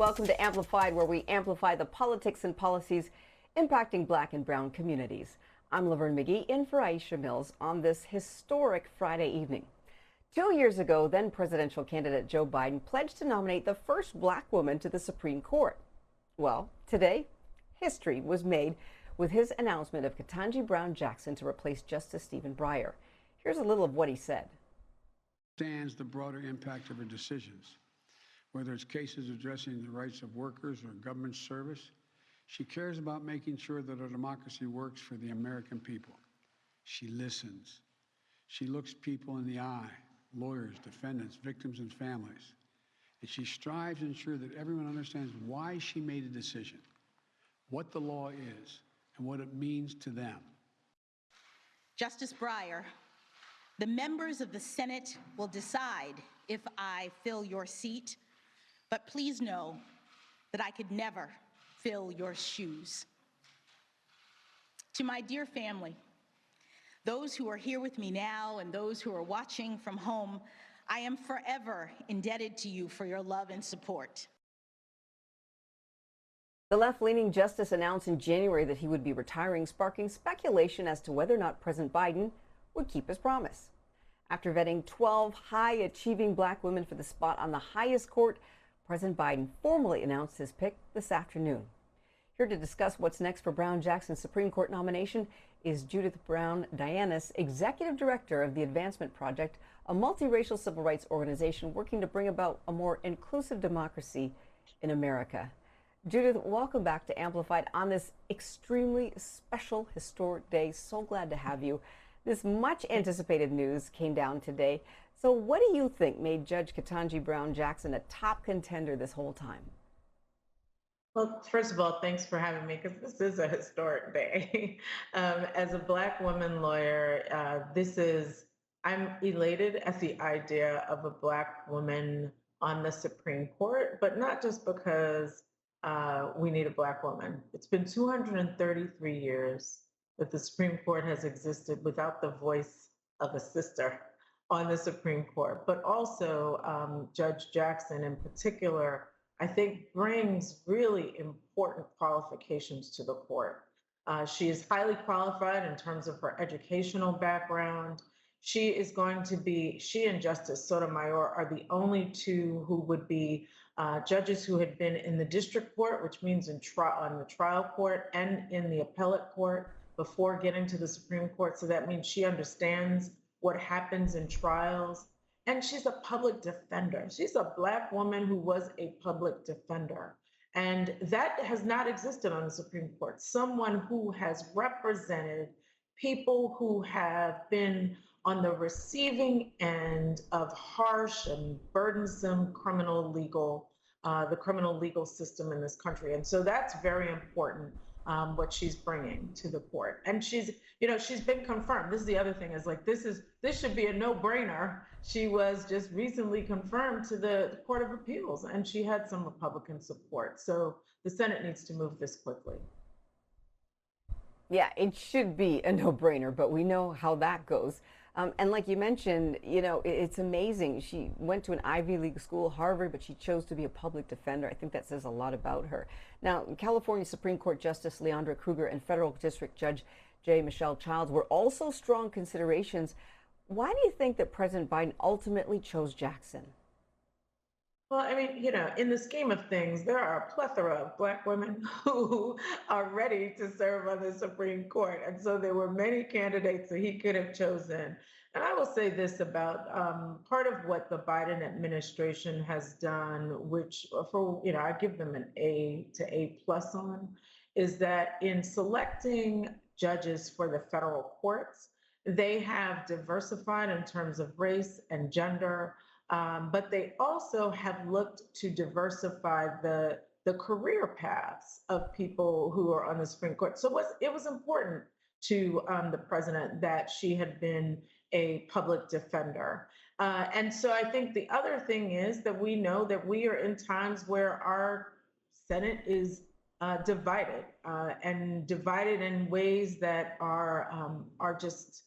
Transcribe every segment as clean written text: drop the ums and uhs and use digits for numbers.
Welcome to Amplified, where we amplify the politics and policies impacting Black and Brown communities. I'm Laverne McGee, in for Aisha Mills on this historic Friday evening. 2 years ago, then presidential candidate Joe Biden pledged to nominate the first Black woman to the Supreme Court. Well, today, history was made with his announcement of Ketanji Brown Jackson to replace Justice Stephen Breyer. Here's a little of what he said. Understands the broader impact of her decisions. Whether it's cases addressing the rights of workers or government service, she cares about making sure that our democracy works for the American people. She listens. She looks people in the eye, lawyers, defendants, victims, and families. And she strives to ensure that everyone understands why she made a decision, what the law is, and what it means to them. Justice Breyer, the members of the Senate will decide if I fill your seat, but please know that I could never fill your shoes. To my dear family, those who are here with me now and those who are watching from home, I am forever indebted to you for your love and support. The left-leaning justice announced in January that he would be retiring, sparking speculation as to whether or not President Biden would keep his promise. After vetting 12 high-achieving Black women for the spot on the highest court, President Biden formally announced his pick this afternoon. Here to discuss what's next for Brown Jackson's Supreme Court nomination is Judith Browne Dianis, Executive Director of the Advancement Project, a multiracial civil rights organization working to bring about a more inclusive democracy in America. Judith, welcome back to Amplified on this extremely special, historic day. So glad to have you. This much anticipated news came down today. So what do you think made Judge Ketanji Brown Jackson a top contender this whole time? Well, first of all, thanks for having me, because this is a historic day. As a Black woman lawyer, I'm elated at the idea of a Black woman on the Supreme Court, but not just because we need a Black woman. It's been 233 years that the Supreme Court has existed without the voice of a sister on the Supreme Court, but also Judge Jackson in particular, I think brings really important qualifications to the court. She is highly qualified in terms of her educational background. She and Justice Sotomayor are the only two who would be judges who had been in the district court, which means on the trial court and in the appellate court before getting to the Supreme Court. So that means she understands what happens in trials. And she's a public defender. She's a Black woman who was a public defender. And that has not existed on the Supreme Court. Someone who has represented people who have been on the receiving end of harsh and burdensome the criminal legal system in this country. And so that's very important, what she's bringing to the court. And she's been confirmed. This is the other thing, is like, this should be a no-brainer. She was just recently confirmed to the Court of Appeals, and she had some Republican support. So the Senate needs to move this quickly. Yeah, it should be a no-brainer, but we know how that goes. And like you mentioned, it's amazing. She went to an Ivy League school, Harvard, but she chose to be a public defender. I think that says a lot about her. Now, California Supreme Court Justice Leandra Kruger and Federal District Judge J. Michelle Childs were also strong considerations. Why do you think that President Biden ultimately chose Jackson? Well, I mean, in the scheme of things, there are a plethora of Black women who are ready to serve on the Supreme Court. And so there were many candidates that he could have chosen. And I will say this about part of what the Biden administration has done, which I give them an A to A+ on, is that in selecting judges for the federal courts, they have diversified in terms of race and gender. But they also have looked to diversify the career paths of people who are on the Supreme Court. So it was important to the president that she had been a public defender. And so I think the other thing is that we know that we are in times where our Senate is divided and divided in ways that are just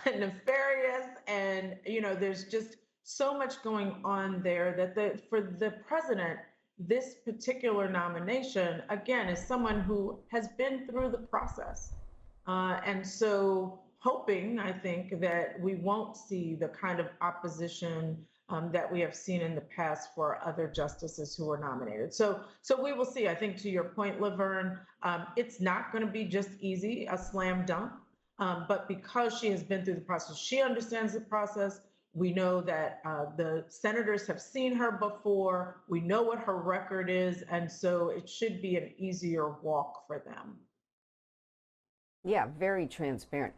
nefarious. And, there's just so much going on there that for the president, this particular nomination, again, is someone who has been through the process. And so hoping, I think, that we won't see the kind of opposition that we have seen in the past for other justices who were nominated. So we will see. I think to your point, Laverne, it's not going to be just easy, a slam dunk. But because she has been through the process, she understands the process. We know that the senators have seen her before. We know what her record is. And so it should be an easier walk for them. Yeah, very transparent.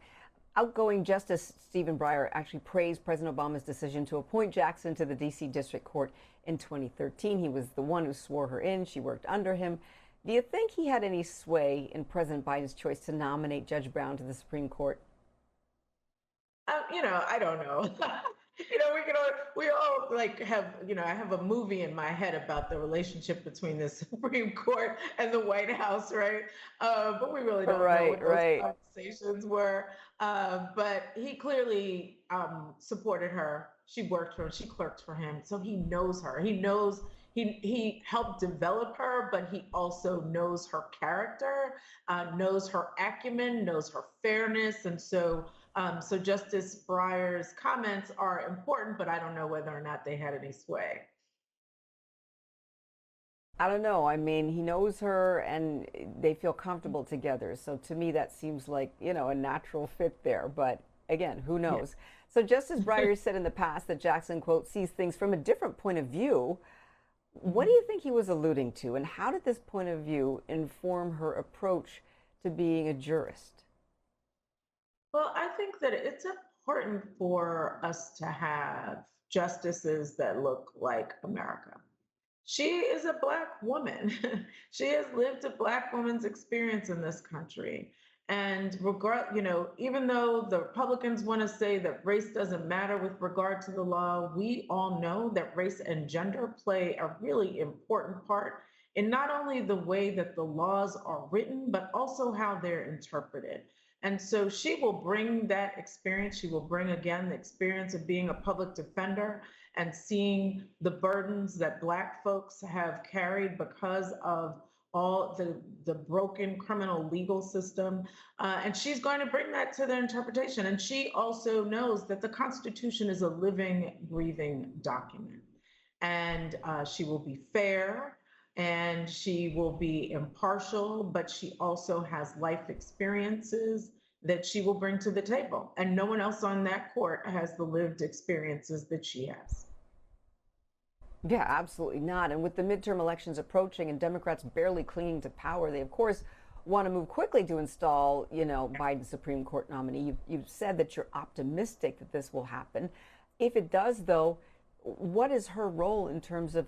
Outgoing Justice Stephen Breyer actually praised President Obama's decision to appoint Jackson to the D.C. District Court in 2013. He was the one who swore her in. She worked under him. Do you think he had any sway in President Biden's choice to nominate Judge Brown to the Supreme Court? I don't know. We all like have, I have a movie in my head about the relationship between the Supreme Court and the White House, right? But we really don't know what those conversations were. But he clearly supported her. She worked for him. She clerked for him. So he knows her. He knows he helped develop her, but he also knows her character, knows her acumen, knows her fairness. And so Justice Breyer's comments are important, but I don't know whether or not they had any sway. I don't know. I mean, he knows her and they feel comfortable together. So to me, that seems like, a natural fit there. But again, who knows? Yeah. So Justice Breyer said in the past that Jackson, quote, sees things from a different point of view. What do you think he was alluding to? And how did this point of view inform her approach to being a jurist? Well, I think that it's important for us to have justices that look like America. She is a Black woman. She has lived a Black woman's experience in this country. And even though the Republicans want to say that race doesn't matter with regard to the law, we all know that race and gender play a really important part in not only the way that the laws are written, but also how they're interpreted. And so she will bring that experience. She will bring, again, the experience of being a public defender and seeing the burdens that Black folks have carried because of all the broken criminal legal system. And she's going to bring that to their interpretation. And she also knows that the Constitution is a living, breathing document. And she will be fair and she will be impartial, but she also has life experiences that she will bring to the table. And no one else on that court has the lived experiences that she has. Yeah, absolutely not. And with the midterm elections approaching and Democrats barely clinging to power, they, of course, want to move quickly to install, Biden's Supreme Court nominee. You've said that you're optimistic that this will happen. If it does, though, what is her role in terms of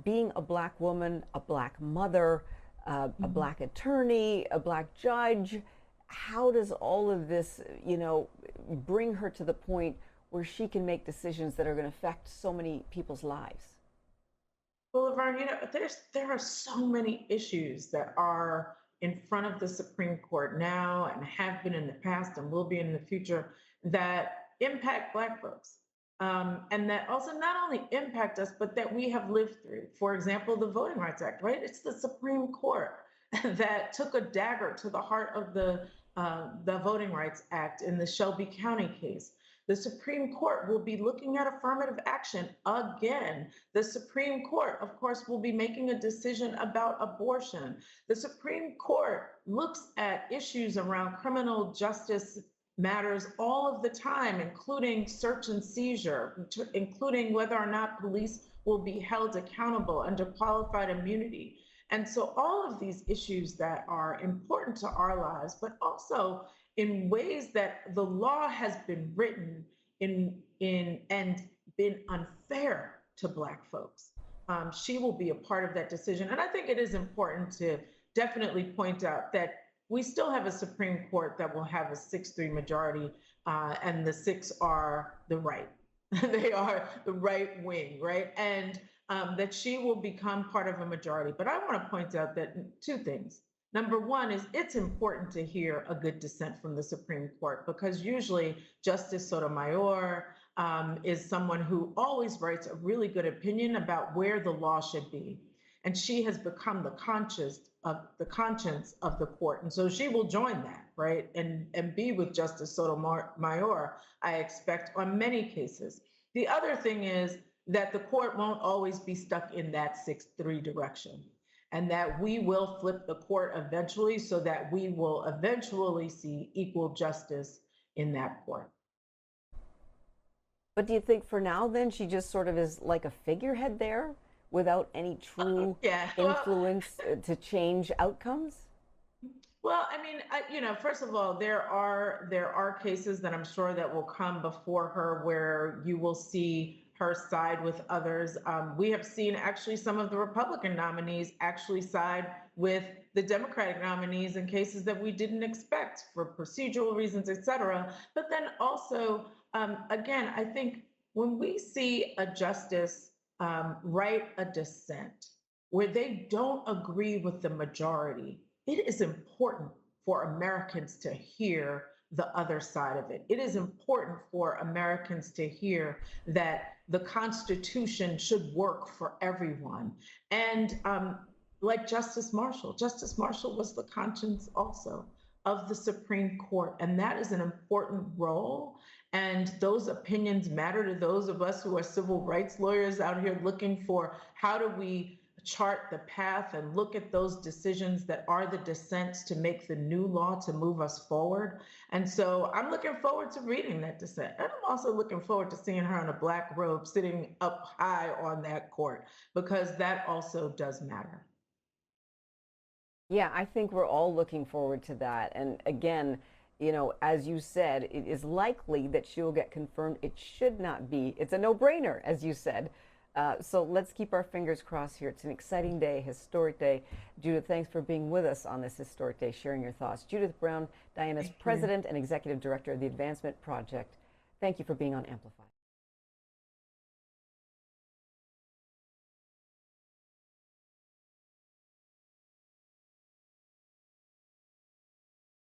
being a Black woman, a Black mother, a Black attorney, a Black judge? How does all of this, bring her to the point where she can make decisions that are going to affect so many people's lives? Well, Laverne, there are so many issues that are in front of the Supreme Court now and have been in the past and will be in the future that impact Black folks. And that also not only impact us, but that we have lived through. For example, the Voting Rights Act, right? It's the Supreme Court that took a dagger to the heart of the Voting Rights Act in the Shelby County case. The Supreme Court will be looking at affirmative action again. The Supreme Court, of course, will be making a decision about abortion. The Supreme Court looks at issues around criminal justice matters all of the time, including search and seizure, including whether or not police will be held accountable under qualified immunity. And so all of these issues that are important to our lives, but also in ways that the law has been written in and been unfair to Black folks. She will be a part of that decision. And I think it is important to definitely point out that we still have a Supreme Court that will have a 6-3 majority, and the 6 are the right. They are the right wing, right? And that she will become part of a majority. But I want to point out that 2 things. Number one is it's important to hear a good dissent from the Supreme Court, because usually Justice Sotomayor is someone who always writes a really good opinion about where the law should be. And she has become the conscience of the court. And so she will join that, right? And be with Justice Sotomayor, I expect, on many cases. The other thing is that the court won't always be stuck in that 6-3 direction, and that we will flip the court eventually so that we will eventually see equal justice in that court. But do you think for now then she just sort of is like a figurehead there without any true influence to change outcomes? Well, I mean, first of all, there are cases that I'm sure that will come before her where you will see her side with others. We have seen actually some of the Republican nominees actually side with the Democratic nominees in cases that we didn't expect for procedural reasons, et cetera. But then also, again, I think when we see a justice write a dissent where they don't agree with the majority, it is important for Americans to hear the other side of it. It is important for Americans to hear that the Constitution should work for everyone. And like Justice Marshall was the conscience also of the Supreme Court. And that is an important role. And those opinions matter to those of us who are civil rights lawyers out here looking for how do we chart the path and look at those decisions that are the dissents to make the new law to move us forward. And so I'm looking forward to reading that dissent. And I'm also looking forward to seeing her in a black robe sitting up high on that court, because that also does matter. Yeah, I think we're all looking forward to that. And again, as you said, it is likely that she will get confirmed. It should not be. It's a no-brainer, as you said. So let's keep our fingers crossed here. It's an exciting day, historic day. Judith, thanks for being with us on this historic day, sharing your thoughts. Judith Browne Dianis, President and Executive Director of the Advancement Project. Thank you for being on Amplify.